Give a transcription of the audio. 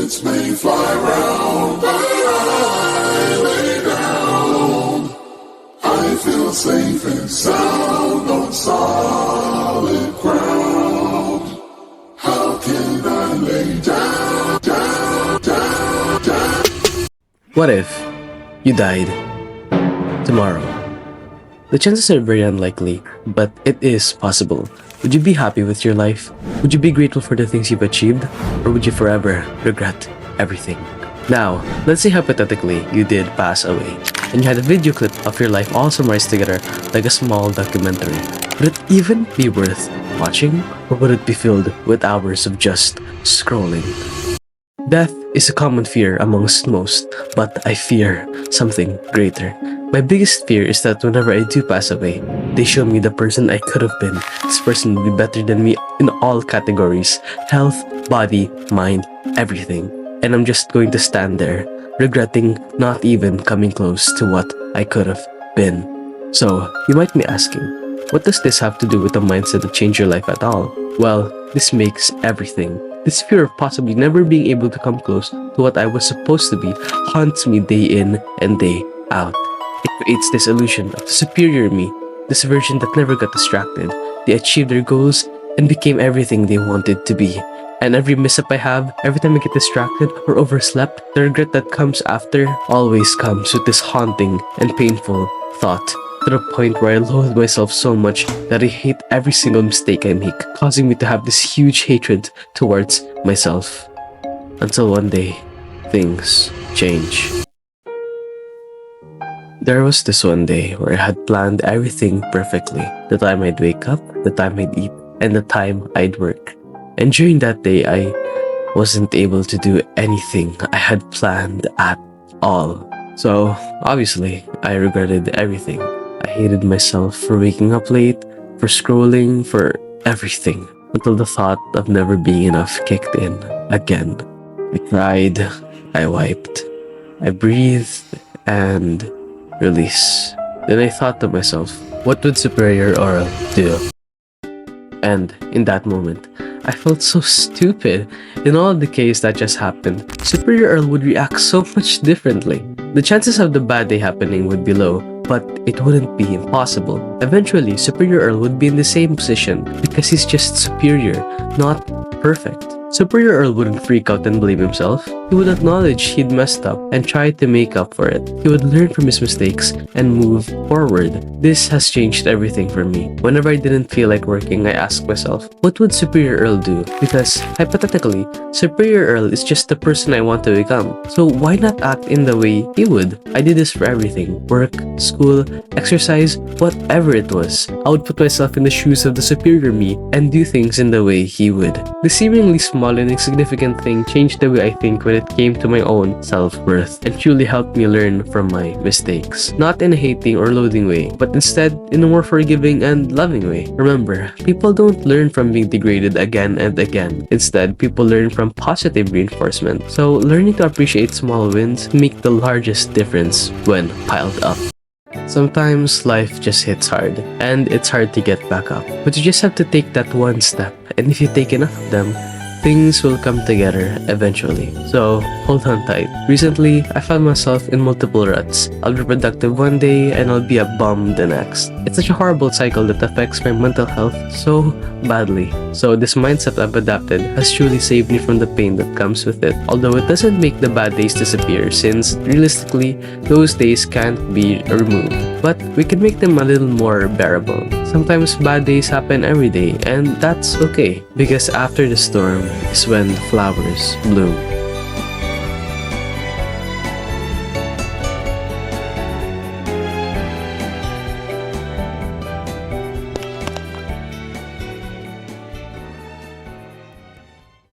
Bullets may fly round, but I lay down. I feel safe and sound on solid ground. How can I lay down, down, down, down? What if you died tomorrow? The chances are very unlikely, but it is possible. Would you be happy with your life? Would you be grateful for the things you've achieved? Or would you forever regret everything? Now, let's say hypothetically you did pass away, and you had a video clip of your life all summarized together like a small documentary. Would it even be worth watching? Or would it be filled with hours of just scrolling? Death is a common fear amongst most, but I fear something greater. My biggest fear is that whenever I do pass away, they show me the person I could have been. This person would be better than me in all categories: health, body, mind, everything. And I'm just going to stand there, regretting not even coming close to what I could have been. So, you might be asking, what does this have to do with the mindset that changed your life at all? Well, this makes everything. This fear of possibly never being able to come close to what I was supposed to be haunts me day in and day out. It creates this illusion of the superior me, this version that never got distracted. They achieved their goals and became everything they wanted to be. And every mishap I have, every time I get distracted or overslept, the regret that comes after always comes with this haunting and painful thought, to the point where I loathe myself so much that I hate every single mistake I make, causing me to have this huge hatred towards myself. Until one day, things change. There was this one day where I had planned everything perfectly. The time I'd wake up, the time I'd eat, and the time I'd work. And during that day, I wasn't able to do anything I had planned at all. So, obviously, I regretted everything. I hated myself for waking up late, for scrolling, for everything. Until the thought of never being enough kicked in again. I cried, I wiped, I breathed, and release. Then I thought to myself, what would Superior Earl do? And in that moment, I felt so stupid. In all the case that just happened, Superior Earl would react so much differently. The chances of the bad day happening would be low, but it wouldn't be impossible. Eventually, Superior Earl would be in the same position because he's just superior, not perfect. Superior Earl wouldn't freak out and blame himself. He would acknowledge he'd messed up and try to make up for it. He would learn from his mistakes and move forward. This has changed everything for me. Whenever I didn't feel like working, I asked myself, what would Superior Earl do? Because, hypothetically, Superior Earl is just the person I want to become. So why not act in the way he would? I did this for everything. Work, school, exercise, whatever it was. I would put myself in the shoes of the superior me and do things in the way he would. The seemingly small and insignificant thing changed the way I think when it came to my own self-worth and truly helped me learn from my mistakes. Not in a hating or loathing way, but instead in a more forgiving and loving way. Remember, people don't learn from being degraded again and again. Instead, people learn from positive reinforcement. So learning to appreciate small wins make the largest difference when piled up. Sometimes life just hits hard, and it's hard to get back up. But you just have to take that one step, and if you take enough of them, things will come together eventually. So, hold on tight. Recently, I found myself in multiple ruts. I'll be productive one day and I'll be a bum the next. It's such a horrible cycle that affects my mental health so badly. So, this mindset I've adapted has truly saved me from the pain that comes with it. Although it doesn't make the bad days disappear, since realistically, those days can't be removed. But we can make them a little more bearable. Sometimes bad days happen every day, and that's okay, because after the storm is when the flowers bloom.